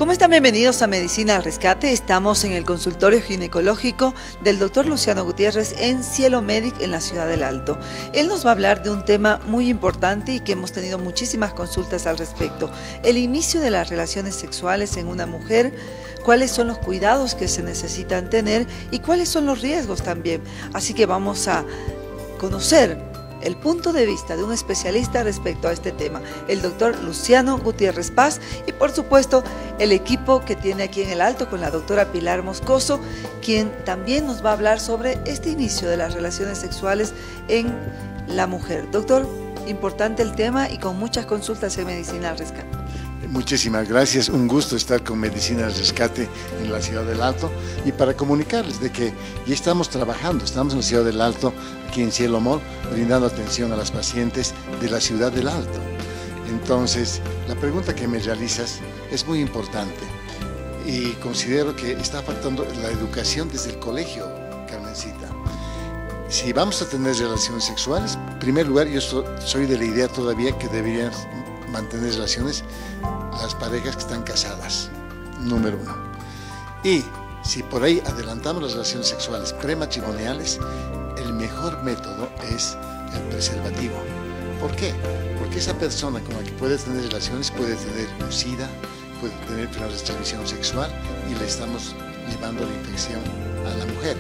¿Cómo están? Bienvenidos a Medicina al Rescate. Estamos en el consultorio ginecológico del doctor Luciano Gutiérrez en Cielo Medic en la Ciudad del Alto. Él nos va a hablar de un tema muy importante y que hemos tenido muchísimas consultas al respecto. El inicio de las relaciones sexuales en una mujer, cuáles son los cuidados que se necesitan tener y cuáles son los riesgos también. Así que vamos a conocer el punto de vista de un especialista respecto a este tema, el doctor Luciano Gutiérrez Paz, y por supuesto el equipo que tiene aquí en el Alto con la doctora Pilar Moscoso, quien también nos va a hablar sobre este inicio de las relaciones sexuales en la mujer. Doctor, importante el tema y con muchas consultas en Medicina al Rescate. Muchísimas gracias, un gusto estar con Medicina al Rescate en la Ciudad del Alto y para comunicarles de que ya estamos trabajando, estamos en la Ciudad del Alto, aquí en Cielo Mall, brindando atención a las pacientes de la Ciudad del Alto. Entonces, la pregunta que me realizas es muy importante y considero que está faltando la educación desde el colegio, Carmencita. Si vamos a tener relaciones sexuales, en primer lugar, yo soy de la idea todavía que deberían mantener relaciones las parejas que están casadas, número uno. Y si por ahí adelantamos las relaciones sexuales prematrimoniales, el mejor método es el preservativo. ¿Por qué? Porque esa persona con la que puede tener relaciones puede tener un SIDA, puede tener una transmisión sexual y le estamos llevando la infección a la mujer.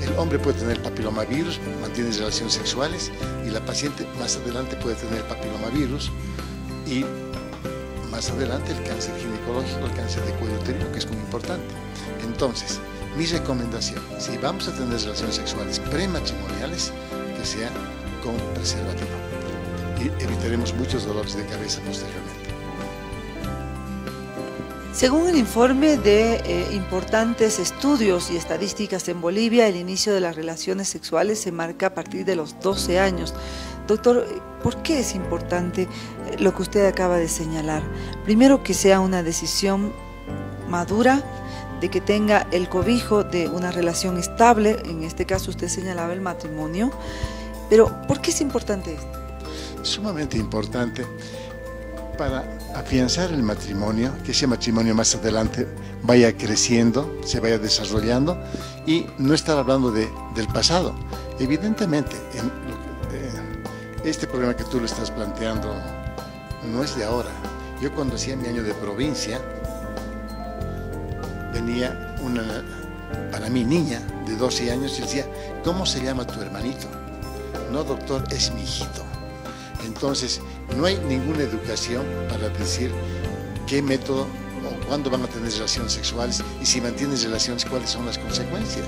El hombre puede tener papilomavirus, mantiene relaciones sexuales y la paciente más adelante puede tener papilomavirus y más adelante el cáncer ginecológico, el cáncer de cuello uterino, que es muy importante. Entonces, mi recomendación, si vamos a tener relaciones sexuales prematrimoniales, que sea con preservativo y evitaremos muchos dolores de cabeza posteriormente. Según el informe de importantes estudios y estadísticas en Bolivia, el inicio de las relaciones sexuales se marca a partir de los 12 años. Doctor, ¿por qué es importante lo que usted acaba de señalar? Primero, que sea una decisión madura, de que tenga el cobijo de una relación estable, en este caso usted señalaba el matrimonio, pero ¿por qué es importante esto? Sumamente importante para afianzar el matrimonio, que ese matrimonio más adelante vaya creciendo, se vaya desarrollando y no estar hablando del pasado. Evidentemente, este problema que tú lo estás planteando no es de ahora. Yo cuando hacía mi año de provincia, venía para mí, niña de 12 años y decía, ¿cómo se llama tu hermanito? No, doctor, es mi hijito. Entonces, no hay ninguna educación para decir qué método o cuándo van a tener relaciones sexuales y si mantienes relaciones, cuáles son las consecuencias.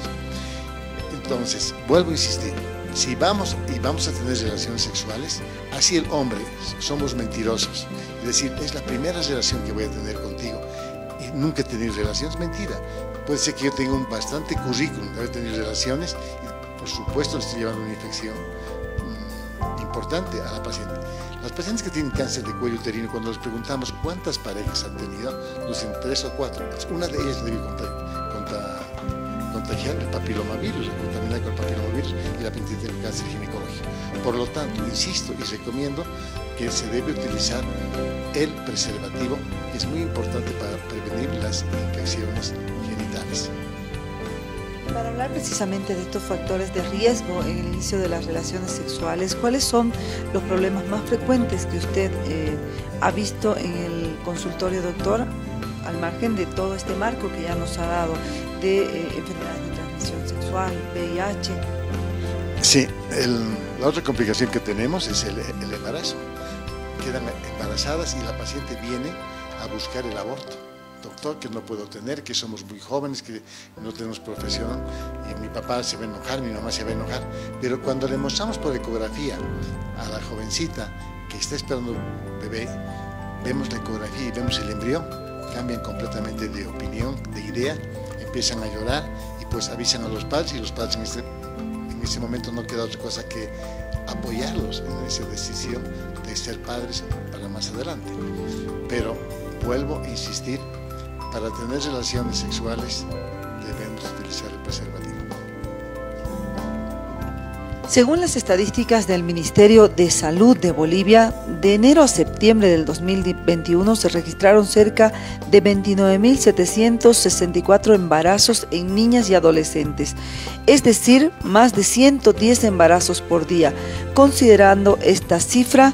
Entonces, vuelvo a insistir, si vamos a tener relaciones sexuales, así el hombre somos mentirosos, es decir, es la primera relación que voy a tener contigo y nunca he tenido relaciones, mentira. Puede ser que yo tenga un bastante currículum de haber tenido relaciones y por supuesto le estoy llevando una infección importante a la paciente. Las pacientes que tienen cáncer de cuello uterino, cuando les preguntamos cuántas parejas han tenido, nos dicen 3 o 4. Una de ellas debe contagiar el papilomavirus, contaminar con el papilomavirus y la paciente tiene cáncer ginecológico. Por lo tanto, insisto y recomiendo que se debe utilizar el preservativo, que es muy importante para prevenir las infecciones genitales. Para hablar precisamente de estos factores de riesgo en el inicio de las relaciones sexuales, ¿cuáles son los problemas más frecuentes que usted ha visto en el consultorio, doctor, al margen de todo este marco que ya nos ha dado de enfermedades de transmisión sexual, VIH? Sí, la otra complicación que tenemos es el embarazo. Quedan embarazadas y la paciente viene a buscar el aborto. Doctor, que no puedo tener, que somos muy jóvenes, que no tenemos profesión, y mi papá se va a enojar, mi mamá se va a enojar, pero cuando le mostramos por ecografía a la jovencita que está esperando un bebé, vemos la ecografía y vemos el embrión, cambian completamente de opinión, de idea, empiezan a llorar y pues avisan a los padres y los padres en ese momento no queda otra cosa que apoyarlos en esa decisión de ser padres para más adelante. Pero vuelvo a insistir, para tener relaciones sexuales debemos utilizar el preservativo. Según las estadísticas del Ministerio de Salud de Bolivia, de enero a septiembre del 2021 se registraron cerca de 29.764 embarazos en niñas y adolescentes, es decir, más de 110 embarazos por día, considerando esta cifra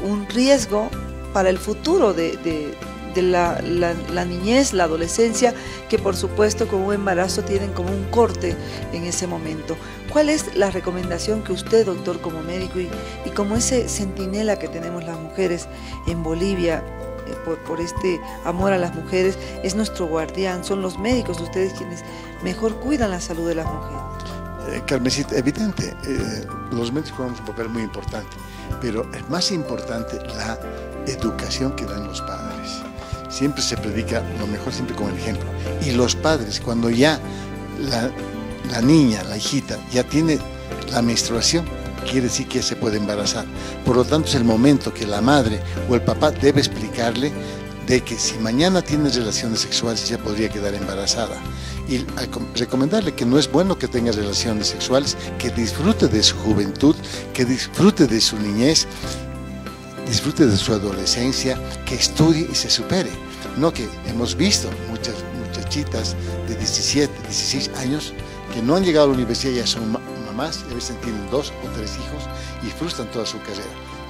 un riesgo para el futuro de la niñez, la adolescencia, que por supuesto con un embarazo tienen como un corte en ese momento. ¿Cuál es la recomendación que usted, doctor, como médico y como ese centinela que tenemos las mujeres en Bolivia, por este amor a las mujeres, es nuestro guardián, son los médicos, ustedes quienes mejor cuidan la salud de las mujeres? Carmencita, evidente, los médicos jugamos un papel muy importante, pero es más importante la educación que dan los padres. Siempre se predica lo mejor, siempre con el ejemplo. Y los padres, cuando ya la niña, la hijita, ya tiene la menstruación, quiere decir que se puede embarazar. Por lo tanto, es el momento que la madre o el papá debe explicarle de que si mañana tiene relaciones sexuales ya podría quedar embarazada. Y recomendarle que no es bueno que tenga relaciones sexuales, que disfrute de su juventud, que disfrute de su niñez, disfrute de su adolescencia, que estudie y se supere. No, que hemos visto muchas muchachitas de 17, 16 años que no han llegado a la universidad, ya son mamás, a veces tienen 2 o 3 hijos y frustran toda su carrera.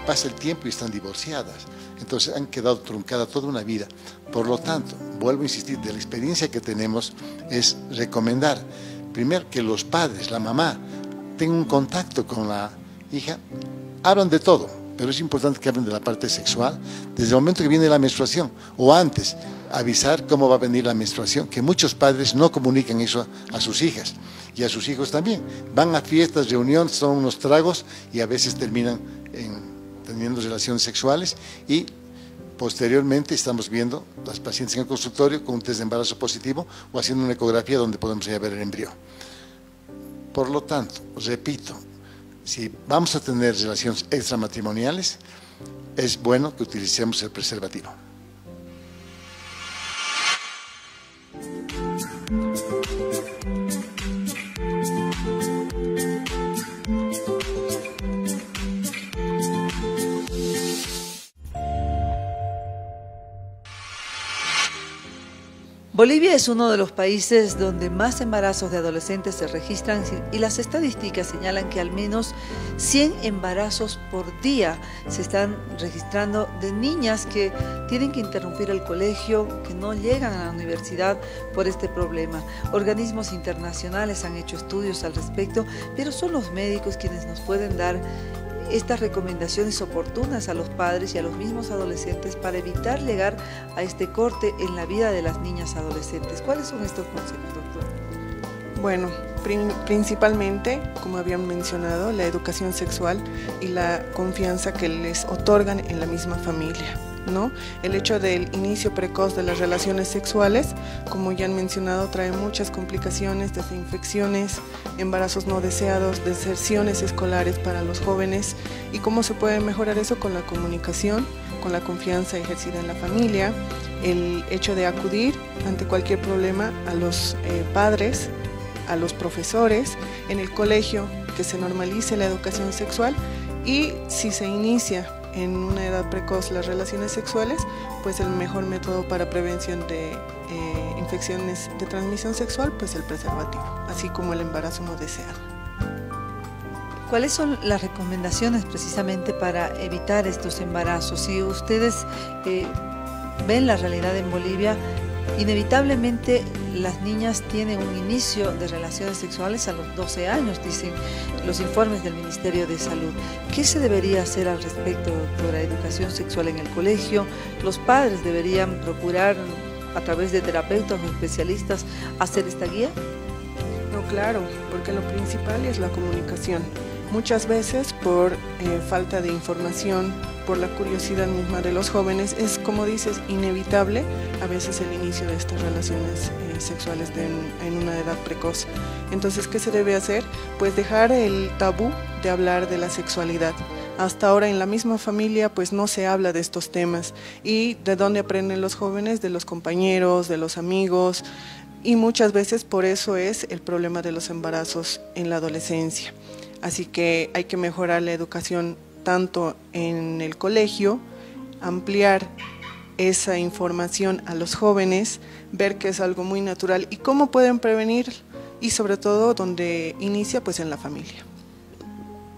Pasa el tiempo y están divorciadas. Entonces han quedado truncada toda una vida. Por lo tanto, vuelvo a insistir, de la experiencia que tenemos es recomendar, primero, que los padres, la mamá, tengan un contacto con la hija, hablan de todo, pero es importante que hablen de la parte sexual desde el momento que viene la menstruación o antes, avisar cómo va a venir la menstruación, que muchos padres no comunican eso a sus hijas y a sus hijos también. Van a fiestas, reuniones, toman unos tragos y a veces terminan teniendo relaciones sexuales y posteriormente estamos viendo las pacientes en el consultorio con un test de embarazo positivo o haciendo una ecografía donde podemos ya ver el embrión. Por lo tanto, repito, si vamos a tener relaciones extramatrimoniales, es bueno que utilicemos el preservativo. Bolivia es uno de los países donde más embarazos de adolescentes se registran y las estadísticas señalan que al menos 100 embarazos por día se están registrando de niñas que tienen que interrumpir el colegio, que no llegan a la universidad por este problema. Organismos internacionales han hecho estudios al respecto, pero son los médicos quienes nos pueden dar estas recomendaciones oportunas a los padres y a los mismos adolescentes para evitar llegar a este corte en la vida de las niñas adolescentes. ¿Cuáles son estos consejos, doctor? Bueno, principalmente, como habían mencionado, la educación sexual y la confianza que les otorgan en la misma familia, ¿no? El hecho del inicio precoz de las relaciones sexuales, como ya han mencionado, trae muchas complicaciones, desde infecciones, embarazos no deseados, deserciones escolares para los jóvenes. ¿Y cómo se puede mejorar eso? Con la comunicación, con la confianza ejercida en la familia, el hecho de acudir ante cualquier problema a los padres, a los profesores, en el colegio, que se normalice la educación sexual, y si se inicia en una edad precoz las relaciones sexuales, pues el mejor método para prevención de infecciones de transmisión sexual, pues el preservativo, así como el embarazo no deseado. ¿Cuáles son las recomendaciones precisamente para evitar estos embarazos? Si ustedes ven la realidad en Bolivia, inevitablemente las niñas tienen un inicio de relaciones sexuales a los 12 años, dicen los informes del Ministerio de Salud. ¿Qué se debería hacer al respecto, doctora? ¿Educación sexual en el colegio? ¿Los padres deberían procurar a través de terapeutas o especialistas hacer esta guía? No, claro, porque lo principal es la comunicación. Muchas veces por falta de información, por la curiosidad misma de los jóvenes, es, como dices, inevitable a veces el inicio de estas relaciones sexuales en una edad precoz. Entonces, ¿qué se debe hacer? Pues dejar el tabú de hablar de la sexualidad. Hasta ahora en la misma familia pues no se habla de estos temas. ¿Y de dónde aprenden los jóvenes? De los compañeros, de los amigos, y muchas veces por eso es el problema de los embarazos en la adolescencia. Así que hay que mejorar la educación tanto en el colegio, ampliar esa información a los jóvenes, ver que es algo muy natural y cómo pueden prevenir, y sobre todo donde inicia pues en la familia.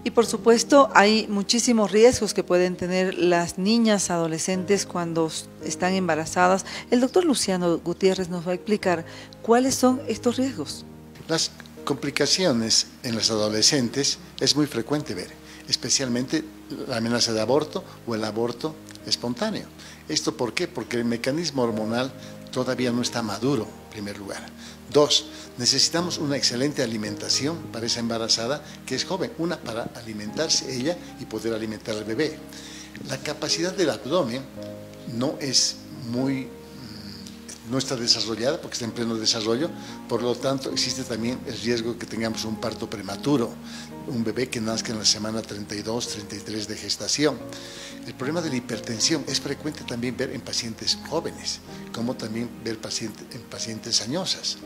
Y por supuesto hay muchísimos riesgos que pueden tener las niñas adolescentes cuando están embarazadas. El doctor Luciano Gutiérrez nos va a explicar cuáles son estos riesgos. Las complicaciones en las adolescentes es muy frecuente ver, especialmente la amenaza de aborto o el aborto espontáneo. ¿Esto por qué? Porque el mecanismo hormonal todavía no está maduro, en primer lugar. 2, necesitamos una excelente alimentación para esa embarazada que es joven, una para alimentarse ella y poder alimentar al bebé. La capacidad del abdomen no está desarrollada porque está en pleno desarrollo, por lo tanto existe también el riesgo que tengamos un parto prematuro, un bebé que nazca en la semana 32, 33 de gestación. El problema de la hipertensión es frecuente también ver en pacientes jóvenes, como también ver en pacientes añosas.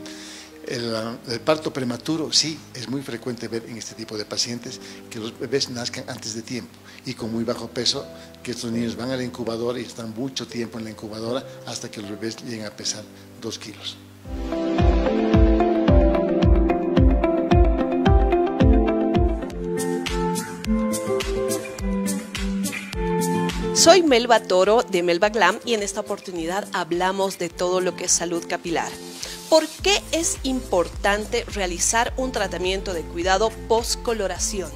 El parto prematuro sí es muy frecuente ver en este tipo de pacientes que los bebés nazcan antes de tiempo y con muy bajo peso, que estos niños van a la incubadora y están mucho tiempo en la incubadora hasta que los bebés lleguen a pesar 2 kilos. Soy Melba Toro de Melba Glam y en esta oportunidad hablamos de todo lo que es salud capilar. ¿Por qué es importante realizar un tratamiento de cuidado post-coloración?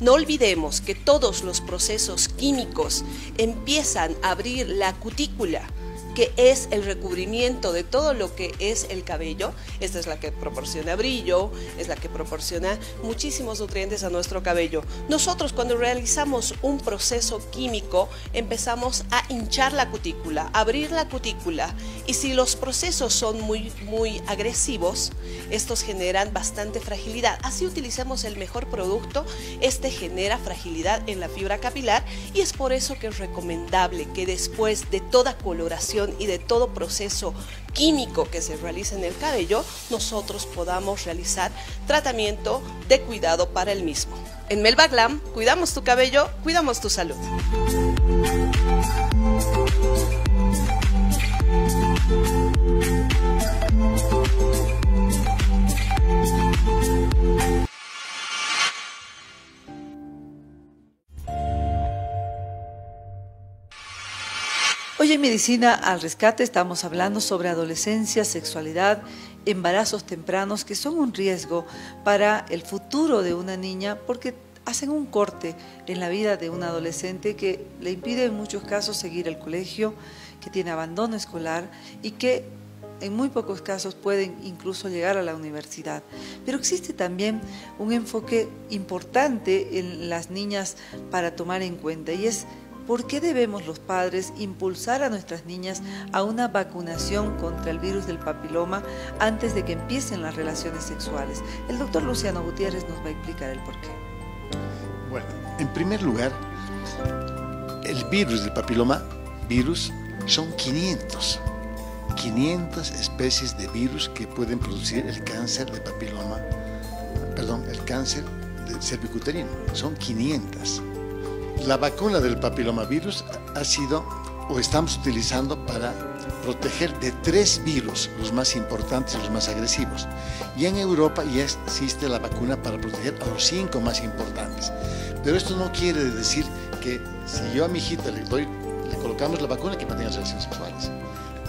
No olvidemos que todos los procesos químicos empiezan a abrir la cutícula, que es el recubrimiento de todo lo que es el cabello. Esta es la que proporciona brillo, es la que proporciona muchísimos nutrientes a nuestro cabello. Nosotros cuando realizamos un proceso químico empezamos a hinchar la cutícula, abrir la cutícula, y si los procesos son muy agresivos, estos generan bastante fragilidad. Así utilicemos el mejor producto, este genera fragilidad en la fibra capilar, y es por eso que es recomendable que después de toda coloración y de todo proceso químico que se realiza en el cabello, nosotros podamos realizar tratamiento de cuidado para el mismo. En Melba Glam, cuidamos tu cabello, cuidamos tu salud. Hoy en Medicina al Rescate estamos hablando sobre adolescencia, sexualidad, embarazos tempranos, que son un riesgo para el futuro de una niña porque hacen un corte en la vida de un adolescente que le impide en muchos casos seguir el colegio, que tiene abandono escolar y que en muy pocos casos pueden incluso llegar a la universidad. Pero existe también un enfoque importante en las niñas para tomar en cuenta, y es ¿por qué debemos los padres impulsar a nuestras niñas a una vacunación contra el virus del papiloma antes de que empiecen las relaciones sexuales? El doctor Luciano Gutiérrez nos va a explicar el porqué. Bueno, en primer lugar, el virus del papiloma, son 500 especies de virus que pueden producir el cáncer de papiloma, el cáncer del cervicuterino, son 500. La vacuna del papilomavirus estamos utilizando para proteger de 3 virus, los más importantes y los más agresivos. Y en Europa ya existe la vacuna para proteger a los 5 más importantes. Pero esto no quiere decir que si yo a mi hijita le colocamos la vacuna, que no tenga relaciones sexuales.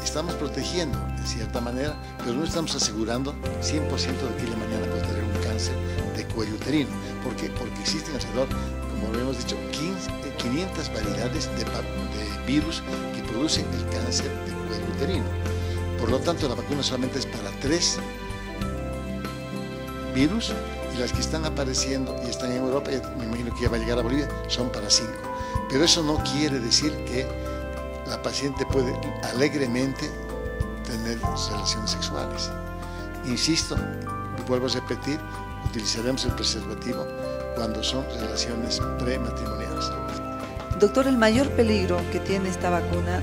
Estamos protegiendo de cierta manera, pero no estamos asegurando 100% de que ella mañana puede tener un cáncer de cuello uterino. ¿Por qué? Porque existen alrededor, como hemos dicho, 500 variedades de virus que producen el cáncer de cuello uterino. Por lo tanto, la vacuna solamente es para 3 virus, y las que están apareciendo y están en Europa, me imagino que ya va a llegar a Bolivia, son para 5. Pero eso no quiere decir que la paciente puede alegremente tener relaciones sexuales. Insisto, vuelvo a repetir, utilizaremos el preservativo cuando son relaciones prematrimoniales. Doctor, el mayor peligro que tiene esta vacuna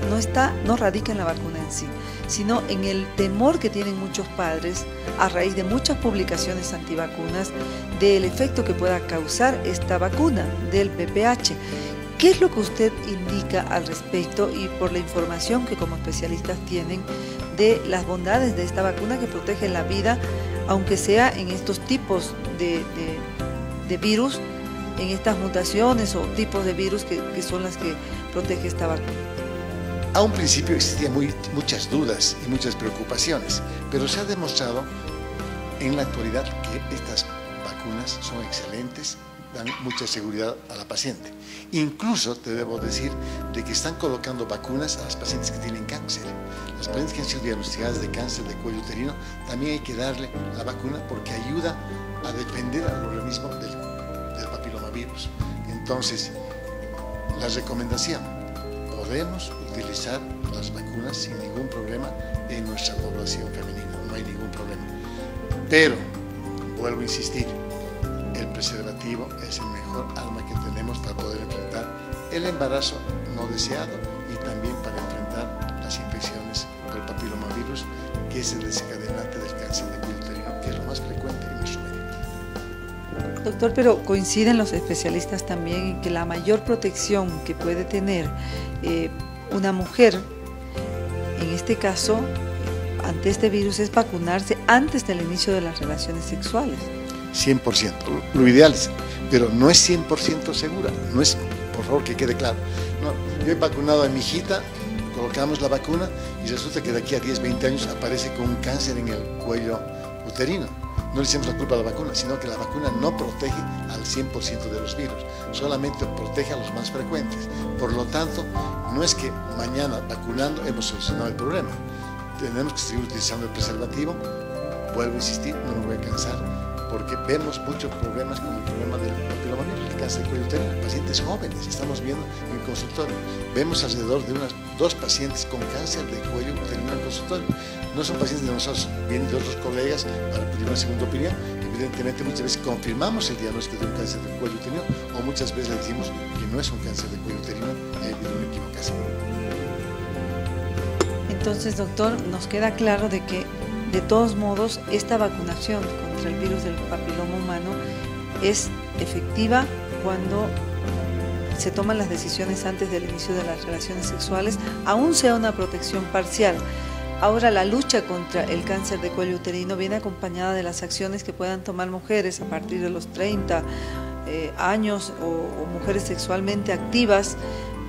no radica en la vacuna en sí, sino en el temor que tienen muchos padres a raíz de muchas publicaciones antivacunas del efecto que pueda causar esta vacuna del VPH. ¿Qué es lo que usted indica al respecto y por la información que como especialistas tienen de las bondades de esta vacuna que protege la vida, aunque sea en estos tipos de virus, en estas mutaciones o tipos de virus que son las que protege esta vacuna? A un principio existían muchas dudas y muchas preocupaciones, pero se ha demostrado en la actualidad que estas vacunas son excelentes, dan mucha seguridad a la paciente. Incluso te debo decir de que están colocando vacunas a las pacientes que tienen cáncer. Las pacientes que han sido diagnosticadas de cáncer de cuello uterino, también hay que darle la vacuna porque ayuda a defender al organismo del papilomavirus. Entonces, la recomendación, podemos utilizar las vacunas sin ningún problema en nuestra población femenina, no hay ningún problema. Pero, vuelvo a insistir, el preservativo es el mejor arma que tenemos para poder enfrentar el embarazo no deseado y también para enfrentar las infecciones por el papilomavirus, que es el desencadenante del cáncer de cuello uterino, que es lo más frecuente en nuestro medio. Doctor, pero coinciden los especialistas también en que la mayor protección que puede tener una mujer, en este caso, ante este virus, es vacunarse antes del inicio de las relaciones sexuales. 100%, lo ideal es, pero no es 100% segura, no es, por favor que quede claro. No, yo he vacunado a mi hijita, colocamos la vacuna y resulta que de aquí a 10, 20 años aparece con un cáncer en el cuello uterino. No le echemos la culpa a la vacuna, sino que la vacuna no protege al 100% de los virus, solamente protege a los más frecuentes. Por lo tanto, no es que mañana vacunando hemos solucionado el problema. Tenemos que seguir utilizando el preservativo. Vuelvo a insistir, no me voy a cansar, porque vemos muchos problemas como el problema del papilomavirus, el cáncer de cuello uterino, pacientes jóvenes, estamos viendo en el consultorio. Vemos alrededor de unas 2 pacientes con cáncer de cuello uterino en el consultorio. No son pacientes de nosotros, vienen de otros colegas para pedir una segunda opinión. Evidentemente muchas veces confirmamos el diagnóstico de un cáncer de cuello uterino o muchas veces le decimos que no es un cáncer de cuello uterino, hay una equivocación. Entonces, doctor, nos queda claro de que de todos modos esta vacunación contra el virus del papiloma humano es efectiva cuando se toman las decisiones antes del inicio de las relaciones sexuales, aún sea una protección parcial. Ahora, la lucha contra el cáncer de cuello uterino viene acompañada de las acciones que puedan tomar mujeres a partir de los 30 años o mujeres sexualmente activas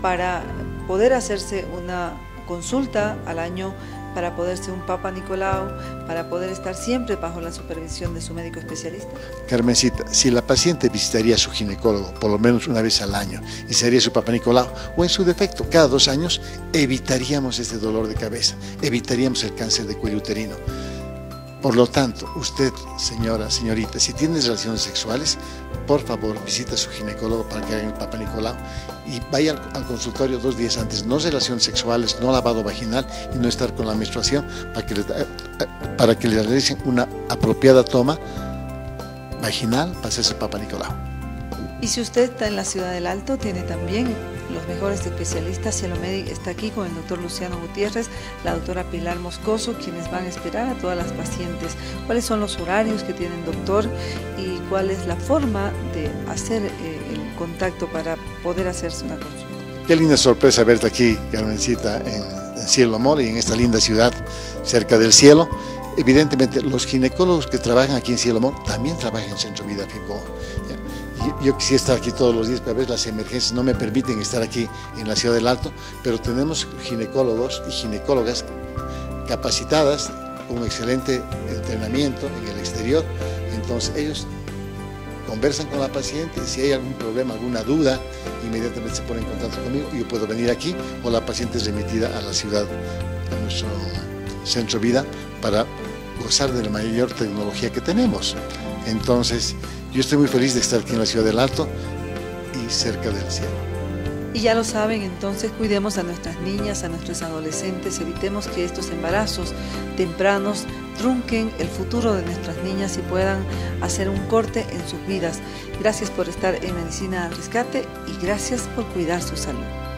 para poder hacerse una consulta al año, para poder ser un Papa Nicolau, para poder estar siempre bajo la supervisión de su médico especialista. Carmencita, si la paciente visitaría a su ginecólogo por lo menos una vez al año y se haría su Papa Nicolau, o en su defecto cada 2 años, evitaríamos este dolor de cabeza, evitaríamos el cáncer de cuello uterino. Por lo tanto, usted, señorita, si tiene relaciones sexuales, por favor, visita a su ginecólogo para que hagan el Papa Nicolau y vaya al consultorio 2 días antes, no relaciones sexuales, no lavado vaginal y no estar con la menstruación, para que le realicen una apropiada toma vaginal para hacerse el Papa Nicolau. Y si usted está en la Ciudad del Alto, tiene también los mejores especialistas. Cielo Medic está aquí con el doctor Luciano Gutiérrez, la doctora Pilar Moscoso, quienes van a esperar a todas las pacientes. ¿Cuáles son los horarios que tienen, doctor? ¿Y cuál es la forma de hacer el contacto para poder hacerse una consulta? Qué linda sorpresa verte aquí, Carmencita, en Cielo Amor y en esta linda ciudad cerca del cielo. Evidentemente, los ginecólogos que trabajan aquí en Cielo Amor también trabajan en Centro Vida Fico. Yo quisiera estar aquí todos los días, pero a veces las emergencias no me permiten estar aquí en la Ciudad del Alto, pero tenemos ginecólogos y ginecólogas capacitadas, con un excelente entrenamiento en el exterior. Entonces ellos conversan con la paciente, si hay algún problema, alguna duda, inmediatamente se ponen en contacto conmigo y yo puedo venir aquí, o la paciente es remitida a la ciudad, a nuestro Centro Vida, para gozar de la mayor tecnología que tenemos. Entonces, yo estoy muy feliz de estar aquí en la Ciudad del Alto y cerca del cielo. Y ya lo saben, entonces cuidemos a nuestras niñas, a nuestros adolescentes, evitemos que estos embarazos tempranos trunquen el futuro de nuestras niñas y puedan hacer un corte en sus vidas. Gracias por estar en Medicina al Rescate y gracias por cuidar su salud.